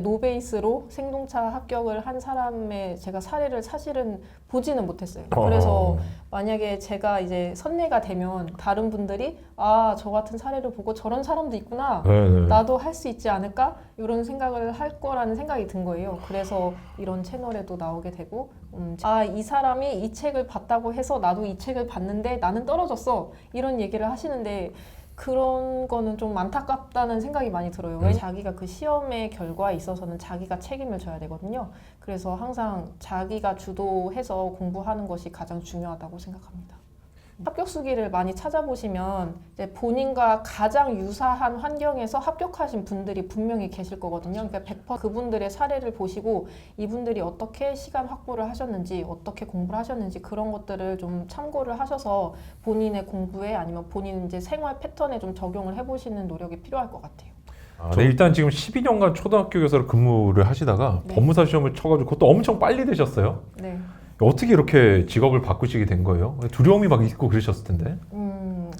노베이스로 생동차 합격을 한 사람의 제가 사례를 사실은 보지는 못했어요. 그래서 만약에 제가 이제 선례가 되면 다른 분들이 아, 저 같은 사례를 보고 저런 사람도 있구나. 네네. 나도 할 수 있지 않을까? 이런 생각을 할 거라는 생각이 든 거예요. 그래서 이런 채널에도 나오게 되고 아, 이 사람이 이 책을 봤다고 해서 나도 이 책을 봤는데 나는 떨어졌어. 이런 얘기를 하시는데 그런 거는 좀 안타깝다는 생각이 많이 들어요. 왜냐면 자기가 그 시험의 결과에 있어서는 자기가 책임을 져야 되거든요. 그래서 항상 자기가 주도해서 공부하는 것이 가장 중요하다고 생각합니다. 합격 수기를 많이 찾아보시면 이제 본인과 가장 유사한 환경에서 합격하신 분들이 분명히 계실 거거든요. 그러니까 100% 그분들의 사례를 보시고 이분들이 어떻게 시간 확보를 하셨는지, 어떻게 공부를 하셨는지 그런 것들을 좀 참고를 하셔서 본인의 공부에 아니면 본인 이제 생활 패턴에 좀 적용을 해보시는 노력이 필요할 것 같아요. 네, 일단 지금 12년간 초등학교 교사로 근무를 하시다가 네. 법무사 시험을 쳐가지고 그것도 엄청 빨리 되셨어요. 네. 어떻게 이렇게 직업을 바꾸시게 된 거예요? 두려움이 막 있고 그러셨을 텐데.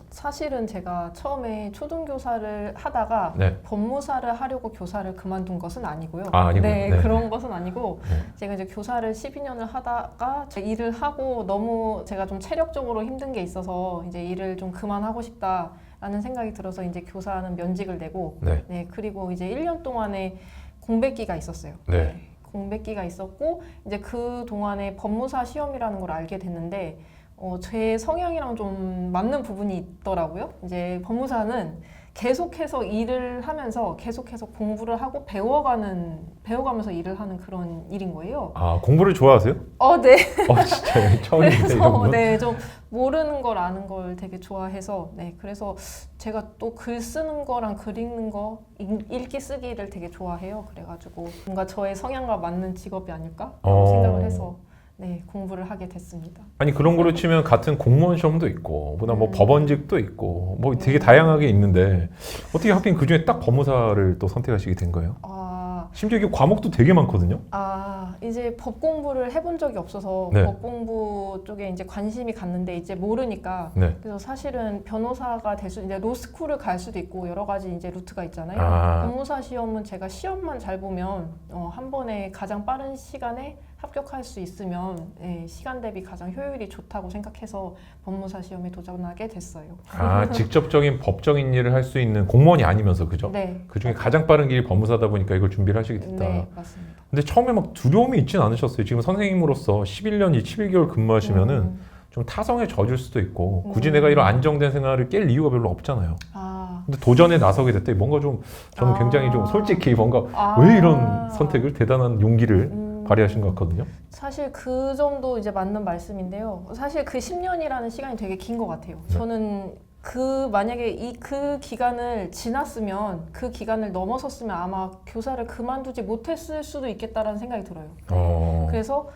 사실은 제가 처음에 초등교사를 하다가 네. 법무사를 하려고 교사를 그만둔 것은 아니고요. 아니고요. 네, 네. 그런 것은 아니고 네. 제가 이제 교사를 12년을 하다가 일을 하고 너무 제가 좀 체력적으로 힘든 게 있어서 이제 일을 좀 그만하고 싶다라는 생각이 들어서 이제 교사는 면직을 내고 네. 네, 그리고 이제 1년 동안에 공백기가 있었어요. 네. 공백기가 있었고 이제 그 동안에 법무사 시험이라는 걸 알게 됐는데 제 성향이랑 좀 맞는 부분이 있더라고요. 이제 법무사는 계속해서 일을 하면서 계속해서 공부를 하고 배워가면서 일을 하는 그런 일인 거예요. 아, 공부를 좋아하세요? 네. 진짜 처음인데 이런 그래서 건. 네, 좀 모르는 걸 아는 걸 되게 좋아해서 네, 그래서 제가 또 글 쓰는 거랑 글 읽는 거, 읽기 쓰기를 되게 좋아해요. 그래가지고 뭔가 저의 성향과 맞는 직업이 아닐까 생각을 해서 네, 공부를 하게 됐습니다. 아니 그런 거로 치면 같은 공무원 시험도 있고 보다 뭐 법원직도 있고 뭐 되게 다양하게 있는데 어떻게 하긴 그 중에 딱 법무사를 또 선택하시게 된 거예요? 심지어 이게 과목도 되게 많거든요. 이제 법 공부를 해본 적이 없어서 네. 법 공부 쪽에 이제 관심이 갔는데 이제 모르니까 네. 그래서 사실은 변호사가 될 수 이제 로스쿨을 갈 수도 있고 여러 가지 이제 루트가 있잖아요. 법무사 시험은 제가 시험만 잘 보면 한 번에 가장 빠른 시간에 합격할 수 있으면 시간 대비 가장 효율이 좋다고 생각해서 법무사 시험에 도전하게 됐어요. 직접적인 법적인 일을 할 수 있는 공무원이 아니면서 그죠? 네. 그 중에 가장 빠른 길이 법무사다 보니까 이걸 준비를 하시게 됐다. 네, 맞습니다. 근데 처음에 막 두려움이 있진 않으셨어요? 지금 선생님으로서 11년 11개월 근무하시면은 좀 타성에 젖을 수도 있고 굳이 내가 이런 안정된 생활을 깰 이유가 별로 없잖아요. 근데 도전에 나서게 됐더니 뭔가 좀 저는 굉장히 좀 솔직히 뭔가 왜 이런 선택을 대단한 용기를 발휘하신 것 같거든요. 사실 그 점도 이제 맞는 말씀인데요. 사실 그 10년이라는 시간이 되게 긴 것 같아요. 네. 저는 만약에 그 기간을 지났으면 그 기간을 넘어섰으면 아마 교사를 그만두지 못했을 수도 있겠다라는 생각이 들어요. 그래서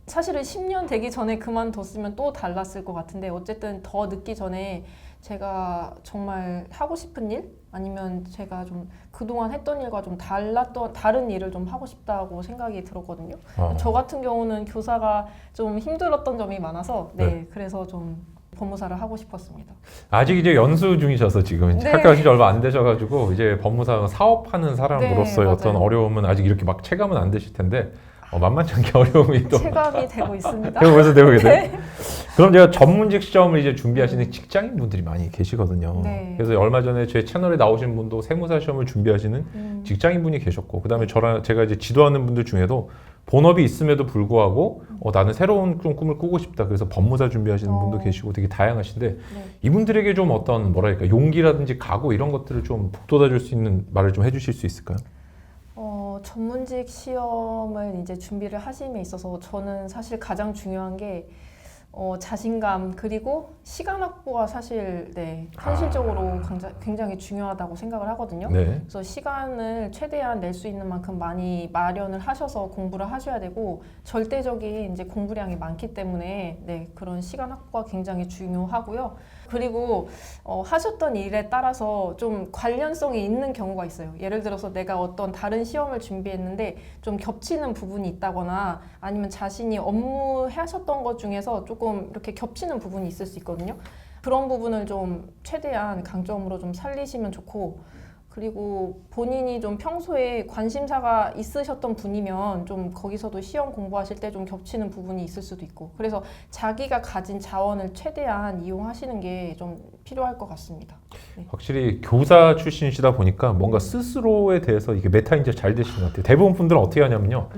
사실은 10년 되기 전에 그만뒀으면 또 달랐을 것 같은데 어쨌든 더 늦기 전에 제가 정말 하고 싶은 일 아니면 제가 좀 그동안 했던 일과 좀 다른 일을 좀 하고 싶다고 생각이 들었거든요. 저 같은 경우는 교사가 좀 힘들었던 점이 많아서 그래서 좀 법무사를 하고 싶었습니다. 아직 이제 연수 중이셔서 지금 이제 합격하신 지 얼마 안 되셔가지고 이제 법무사 사업하는 사람으로서의 어떤 어려움은 아직 이렇게 막 체감은 안 되실 텐데 만만치 않게 어려움이 또 체감이 되고 있습니다. 벌써 되고 계세요? 그럼 제가 전문직 시험을 이제 준비하시는 직장인 분들이 많이 계시거든요. 네. 그래서 얼마 전에 제 채널에 나오신 분도 세무사 시험을 준비하시는 직장인 분이 계셨고 그다음에 제가 이제 지도하는 분들 중에도 본업이 있음에도 불구하고 나는 새로운 좀 꿈을 꾸고 싶다. 그래서 법무사 준비하시는 분도 계시고 되게 다양하신데 이분들에게 좀 어떤 뭐랄까 용기라든지 각오 이런 것들을 좀 북돋아줄 수 있는 말을 좀 해주실 수 있을까요? 전문직 시험을 이제 준비를 하심에 있어서 저는 사실 가장 중요한 게 자신감 그리고 시간 확보가 사실 현실적으로 굉장히 중요하다고 생각을 하거든요. 그래서 시간을 최대한 낼 수 있는 만큼 많이 마련을 하셔서 공부를 하셔야 되고 절대적인 이제 공부량이 많기 때문에 그런 시간 확보가 굉장히 중요하고요. 그리고 하셨던 일에 따라서 좀 관련성이 있는 경우가 있어요. 예를 들어서 내가 어떤 다른 시험을 준비했는데 좀 겹치는 부분이 있다거나 아니면 자신이 업무 하셨던 것 중에서 조금 이렇게 겹치는 부분이 있을 수 있거든요. 그런 부분을 좀 최대한 강점으로 좀 살리시면 좋고 그리고 본인이 좀 평소에 관심사가 있으셨던 분이면 좀 거기서도 시험 공부하실 때 좀 겹치는 부분이 있을 수도 있고, 그래서 자기가 가진 자원을 최대한 이용하시는 게 좀 필요할 것 같습니다. 네. 확실히 교사 출신이시다 보니까 뭔가 스스로에 대해서 이게 메타인지가 잘 되신 것 같아요. 대부분 분들은 어떻게 하냐면요.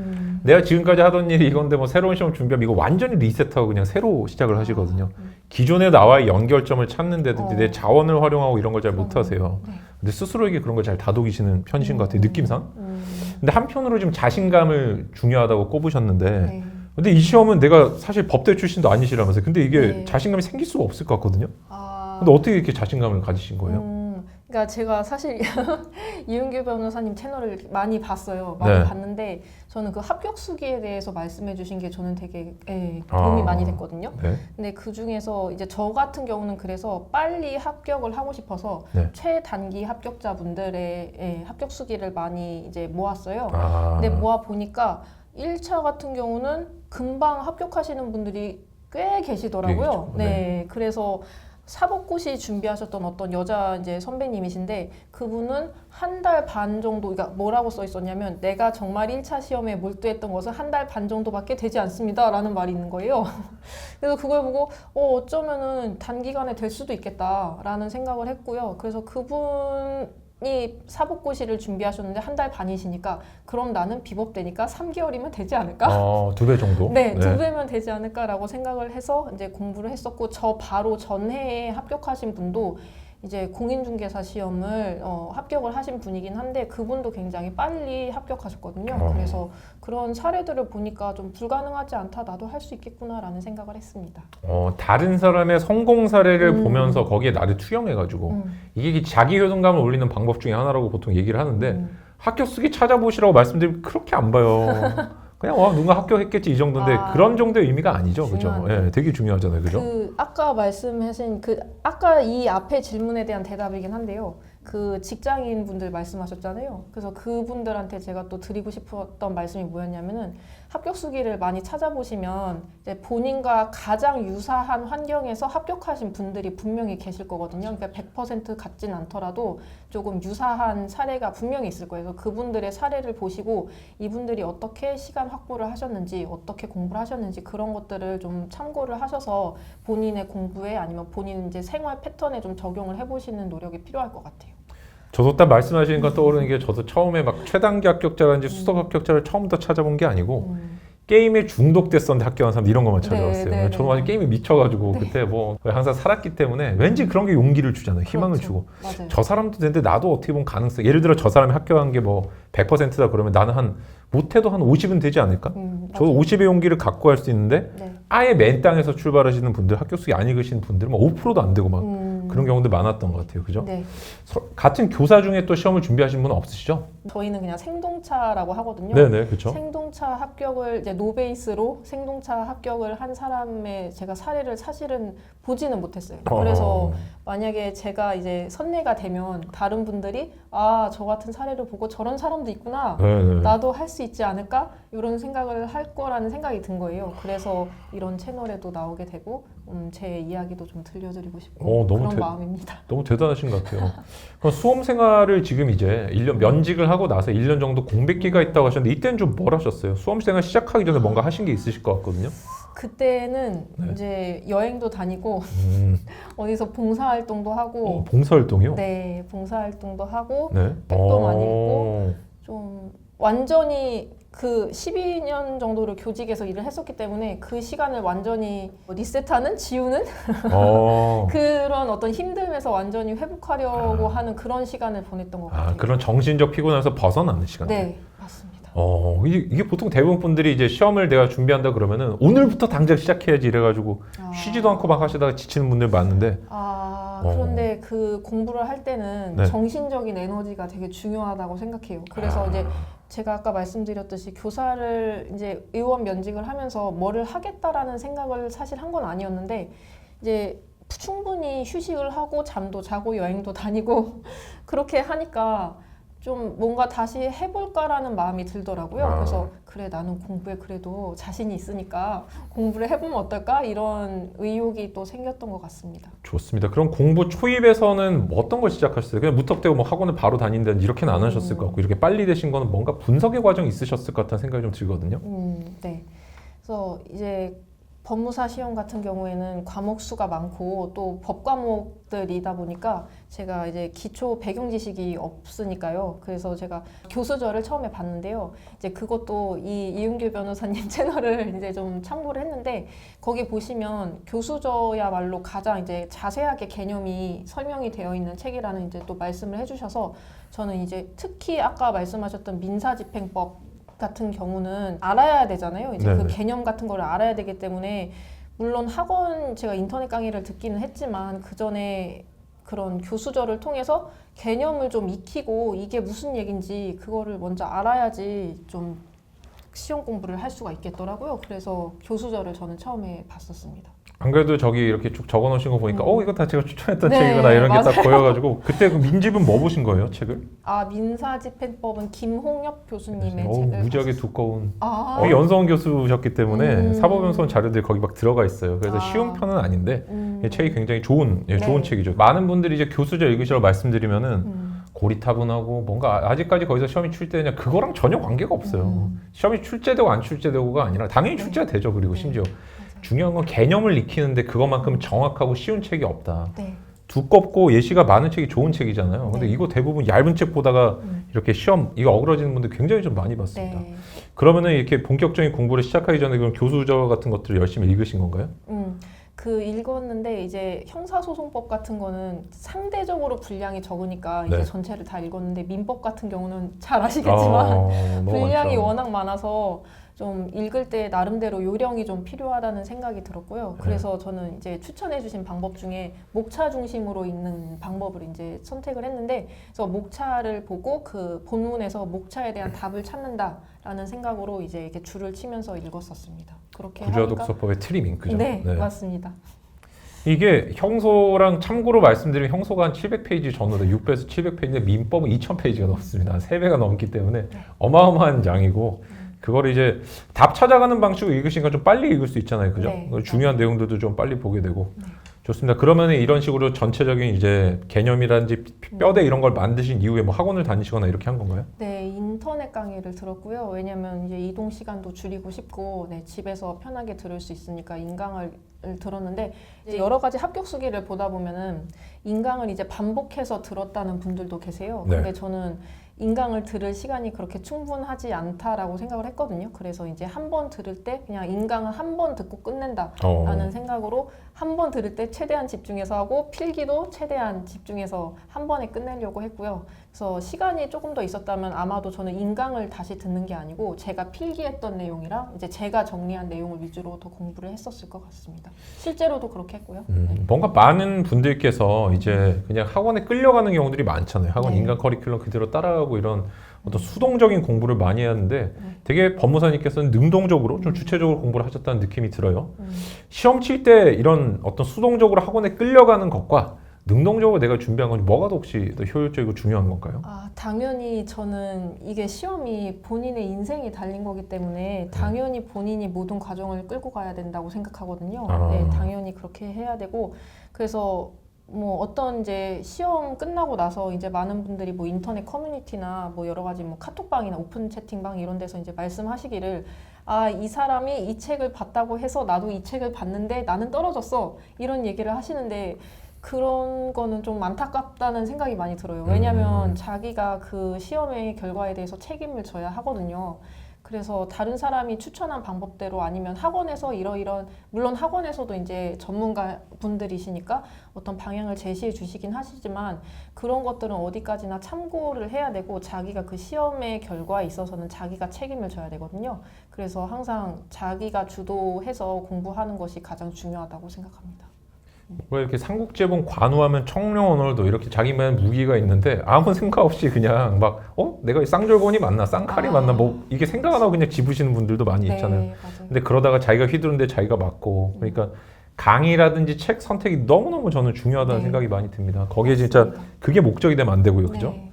내가 지금까지 하던 일이 이건데 뭐 새로운 시험 준비하면 이거 완전히 리셋하고 그냥 새로 시작을 하시거든요. 기존에 나와의 연결점을 찾는데든지 내 자원을 활용하고 이런 걸 잘 못하세요. 네. 근데 스스로에게 그런 걸 잘 다독이시는 편이신 것 같아요. 느낌상. 근데 한편으로 좀 자신감을 중요하다고 꼽으셨는데 네. 근데 이 시험은 내가 사실 법대 출신도 아니시라면서요. 근데 이게 네. 자신감이 생길 수가 없을 것 같거든요. 아, 근데 어떻게 이렇게 자신감을 가지신 거예요? 그러니까 제가 사실 이은규 변호사님 채널을 많이 봤어요. 많이 네. 봤는데 저는 그 합격 수기에 대해서 말씀해 주신 게 저는 되게 도움이 많이 됐거든요. 네. 근데 그 중에서 이제 저 같은 경우는 그래서 빨리 합격을 하고 싶어서 네. 최단기 합격자분들의 합격 수기를 많이 이제 모았어요. 아, 근데 모아 보니까 1차 같은 경우는 금방 합격하시는 분들이 꽤 계시더라고요. 계시죠. 네. 그래서 사법고시 준비하셨던 어떤 여자 이제 선배님이신데 그분은 한 달 반 정도, 그러니까 뭐라고 써 있었냐면 내가 정말 1차 시험에 몰두했던 것은 한 달 반 정도밖에 되지 않습니다 라는 말이 있는 거예요. 그래서 그걸 보고 어쩌면은 단기간에 될 수도 있겠다라는 생각을 했고요. 그래서 그분이 사법고시를 준비하셨는데 한 달 반이시니까 그럼 나는 비법되니까 3개월이면 되지 않을까? 2배 정도? 네, 2배면 되지 않을까라고 생각을 해서 이제 공부를 했었고, 저 바로 전해에 합격하신 분도 이제 공인중개사 시험을 합격을 하신 분이긴 한데 그분도 굉장히 빨리 합격하셨거든요. 그래서 그런 사례들을 보니까 좀 불가능하지 않다, 나도 할 수 있겠구나라는 생각을 했습니다. 다른 사람의 성공 사례를 보면서 거기에 나를 투영해가지고 이게 자기 효능감을 올리는 방법 중에 하나라고 보통 얘기를 하는데 합격 수기 찾아보시라고 말씀드리면 그렇게 안 봐요. 그냥 누가 합격했겠지 이 정도인데 그런 정도의 의미가 아니죠, 그죠? 예, 되게 중요하잖아요, 그죠? 그 아까 말씀하신 아까 이 앞에 질문에 대한 대답이긴 한데요. 그 직장인 분들 말씀하셨잖아요. 그래서 그분들한테 제가 또 드리고 싶었던 말씀이 뭐였냐면은 합격 수기를 많이 찾아보시면 이제 본인과 가장 유사한 환경에서 합격하신 분들이 분명히 계실 거거든요. 그러니까 100% 같진 않더라도 조금 유사한 사례가 분명히 있을 거예요. 그래서 그분들의 사례를 보시고 이분들이 어떻게 시간 확보를 하셨는지, 어떻게 공부를 하셨는지 그런 것들을 좀 참고를 하셔서 본인의 공부에 아니면 본인 이제 생활 패턴에 좀 적용을 해보시는 노력이 필요할 것 같아요. 저도 딱 말씀하시는 거 떠오르는 게 저도 처음에 막 최단기 합격자라든지 수석 합격자를 처음부터 찾아본 게 아니고 게임에 중독됐었는데 합격한 사람 이런 것만 찾아왔어요. 네, 저도 완전 게임에 미쳐가지고 그때 뭐 항상 살았기 때문에 왠지 그런 게 용기를 주잖아요. 희망을 그렇죠. 주고. 맞아요. 저 사람도 되는데 나도 어떻게 보면 가능성. 예를 들어 저 사람이 합격한 게 뭐 100%다 그러면 나는 한 못해도 한 50은 되지 않을까? 저도 맞아요. 50의 용기를 갖고 할 수 있는데 네. 아예 맨 땅에서 출발하시는 분들, 합격 수기 안 읽으시는 분들은 막 5%도 안 되고 막 그런 경우도 많았던 것 같아요. 그죠? 네. 같은 교사 중에 또 시험을 준비하신 분은 없으시죠? 저희는 그냥 생동차라고 하거든요. 네네, 그렇죠. 생동차 합격을 이제 노베이스로 생동차 합격을 한 사람의 제가 사례를 사실은 보지는 못했어요. 그래서 만약에 제가 이제 선례가 되면 다른 분들이 저 같은 사례를 보고 저런 사람도 있구나. 네네. 나도 할 수 있지 않을까? 이런 생각을 할 거라는 생각이 든 거예요. 그래서 이런 채널에도 나오게 되고 제 이야기도 좀 들려드리고 싶고 너무 그런 마음입니다. 너무 대단하신 것 같아요. 그럼 수험 생활을 지금 이제 1년 면직을 하고 나서 1년 정도 공백기가 있다고 하셨는데 이때는 좀 뭘 하셨어요? 수험 생활 시작하기 전에 뭔가 하신 게 있으실 것 같거든요. 그때는 네. 이제 여행도 다니고 어디서 봉사활동도 하고 봉사활동이요? 네, 봉사활동도 하고 네. 책도 많이 읽고 좀 완전히 그 12년 정도를 교직에서 일을 했었기 때문에 그 시간을 완전히 리셋하는, 지우는 그런 어떤 힘듦에서 완전히 회복하려고 하는 그런 시간을 보냈던 것 같아요. 그런 정신적 피곤에서 벗어나는 시간. 네, 맞습니다. 이게 보통 대부분 분들이 이제 시험을 내가 준비한다 그러면은 오늘부터 당장 시작해야지 이래가지고 쉬지도 않고 막 하시다가 지치는 분들 많은데 그런데 그 공부를 할 때는 네. 정신적인 에너지가 되게 중요하다고 생각해요. 그래서 이제 제가 아까 말씀드렸듯이 교사를 이제 의원 면직을 하면서 뭐를 하겠다라는 생각을 사실 한 건 아니었는데 이제 충분히 휴식을 하고 잠도 자고 여행도 다니고 그렇게 하니까 좀 뭔가 다시 해볼까라는 마음이 들더라고요. 아. 그래서 그래 나는 공부에 그래도 자신이 있으니까 공부를 해보면 어떨까 이런 의욕이 또 생겼던 것 같습니다. 좋습니다. 그럼 공부 초입에서는 뭐 어떤 걸 시작하셨어요? 그냥 무턱대고 뭐 학원을 바로 다닌다는 이렇게는 안 하셨을 것 같고 이렇게 빨리 되신 거는 뭔가 분석의 과정이 있으셨을 것 같다는 생각이 좀 들거든요. 네. 그래서 이제 법무사 시험 같은 경우에는 과목 수가 많고 또 법 과목들이다 보니까 제가 이제 기초 배경 지식이 없으니까요. 그래서 제가 교수저를 처음에 봤는데요. 이제 그것도 이 이은규 변호사님 채널을 이제 좀 참고를 했는데 거기 보시면 교수저야말로 가장 이제 자세하게 개념이 설명이 되어 있는 책이라는 이제 또 말씀을 해주셔서 저는 이제 특히 아까 말씀하셨던 민사집행법 같은 경우는 알아야 되잖아요. 이제 네네. 그 개념 같은 걸 알아야 되기 때문에 물론 학원 제가 인터넷 강의를 듣기는 했지만 그 전에 그런 교수저를 통해서 개념을 좀 익히고 이게 무슨 얘긴지 그거를 먼저 알아야지 좀 시험 공부를 할 수가 있겠더라고요. 그래서 교수저를 저는 처음에 봤었습니다. 안 그래도 저기 이렇게 쭉 적어 놓으신 거 보니까 이거 다 제가 추천했던 네, 책이구나 이런 게 딱 맞아요. 보여가지고 그때 그 민집은 뭐 보신 거예요? 책을? 아 민사집행법은 김홍엽 교수님의 책을 무지하게 봤었어요. 두꺼운 아, 연수원 교수셨기 때문에 사법연수원 자료들이 거기 막 들어가 있어요. 그래서 아. 쉬운 편은 아닌데 책이 굉장히 좋은 네. 좋은 책이죠. 많은 분들이 이제 교수저 읽으시라고 말씀드리면은 고리타분하고 뭔가 아직까지 거기서 시험이 출제되냐 그거랑 전혀 관계가 없어요. 시험이 출제되고 안 출제되고가 아니라 당연히 출제가 되죠. 그리고 심지어 중요한 건 개념을 익히는데 그것만큼 정확하고 쉬운 책이 없다. 네. 두껍고 예시가 많은 책이 좋은 책이잖아요. 근데 네. 이거 대부분 얇은 책 보다가 이렇게 시험 이거 어그러지는 분들 굉장히 좀 많이 봤습니다. 네. 그러면은 이렇게 본격적인 공부를 시작하기 전에 그럼 교수저 같은 것들을 열심히 읽으신 건가요? 그 읽었는데 이제 형사소송법 같은 거는 상대적으로 분량이 적으니까 이제 네. 전체를 다 읽었는데 민법 같은 경우는 잘 아시겠지만 너무 분량이 많죠. 워낙 많아서 좀 읽을 때 나름대로 요령이 좀 필요하다는 생각이 들었고요. 그래서 저는 이제 추천해주신 방법 중에 목차 중심으로 읽는 방법을 이제 선택을 했는데, 그래서 목차를 보고 그 본문에서 목차에 대한 답을 찾는다라는 생각으로 이제 이렇게 줄을 치면서 읽었었습니다. 그렇게 하니까 구조독서법의 트리밍 그죠? 네, 맞습니다. 이게 형소랑 참고로 말씀드리면 형소가 한 700페이지 전후인데 600에서 700페이지인데 민법은 2000페이지가 넘습니다. 한 3배가 넘기 때문에 어마어마한 양이고 그거를 이제 답 찾아가는 방식으로 읽으시니까 좀 빨리 읽을 수 있잖아요. 그죠? 네. 중요한 내용들도 좀 빨리 보게 되고. 좋습니다. 그러면 이런 식으로 전체적인 이제 개념이라든지 뼈대 이런 걸 만드신 이후에 뭐 학원을 다니시거나 이렇게 한 건가요? 네, 인터넷 강의를 들었고요. 왜냐면 이제 이동 시간도 줄이고 싶고, 네, 집에서 편하게 들을 수 있으니까 인강을 들었는데, 이제 여러 가지 합격 수기를 보다 보면은 인강을 이제 반복해서 들었다는 분들도 계세요. 네. 근데 저는 인강을 들을 시간이 그렇게 충분하지 않다라고 생각을 했거든요. 그래서 이제 한 번 들을 때 그냥 인강은 한 번 듣고 끝낸다라는 생각으로 한 번 들을 때 최대한 집중해서 하고 필기도 최대한 집중해서 한 번에 끝내려고 했고요. 그래서 시간이 조금 더 있었다면 아마도 저는 인강을 다시 듣는 게 아니고 제가 필기했던 내용이랑 이제 제가 정리한 내용을 위주로 더 공부를 했었을 것 같습니다. 실제로도 그렇게 했고요. 뭔가 많은 분들께서 이제 그냥 학원에 끌려가는 경우들이 많잖아요. 학원 네. 인강 커리큘럼 그대로 따라가고 이런 어떤 수동적인 공부를 많이 하는데 되게 법무사님께서는 능동적으로 좀 주체적으로 공부를 하셨다는 느낌이 들어요. 시험 칠 때 이런 어떤 수동적으로 학원에 끌려가는 것과 능동적으로 내가 준비한 건 뭐가 더 혹시 더 효율적이고 중요한 건가요? 아, 당연히 저는 이게 시험이 본인의 인생이 달린 거기 때문에 당연히 본인이 모든 과정을 끌고 가야 된다고 생각하거든요. 네, 당연히 그렇게 해야 되고, 그래서 뭐 어떤 이제 시험 끝나고 나서 이제 많은 분들이 뭐 인터넷 커뮤니티나 뭐 여러 가지 뭐 카톡방이나 오픈 채팅방 이런 데서 이제 말씀하시기를, 아, 이 사람이 이 책을 봤다고 해서 나도 이 책을 봤는데 나는 떨어졌어, 이런 얘기를 하시는데 그런 거는 좀 안타깝다는 생각이 많이 들어요. 왜냐면 자기가 그 시험의 결과에 대해서 책임을 져야 하거든요. 그래서 다른 사람이 추천한 방법대로 아니면 학원에서 이러이런, 물론 학원에서도 이제 전문가 분들이시니까 어떤 방향을 제시해 주시긴 하시지만 그런 것들은 어디까지나 참고를 해야 되고 자기가 그 시험의 결과에 있어서는 자기가 책임을 져야 되거든요. 그래서 항상 자기가 주도해서 공부하는 것이 가장 중요하다고 생각합니다. 왜 이렇게 삼국지본 관우하면 청룡오늘도 이렇게 자기만 무기가 있는데 아무 생각 없이 그냥 막 내가 쌍절곤이 맞나 쌍칼이 맞나 뭐 이게 생각 안 하고 그냥 집으시는 분들도 많이 있잖아요. 네, 맞아요. 근데 그러다가 자기가 휘두른데 자기가 맞고 그러니까 강의라든지 책 선택이 너무너무 저는 중요하다는 네. 생각이 많이 듭니다. 거기에 진짜 맞습니다. 그게 목적이 되면 안 되고요. 그죠? 네.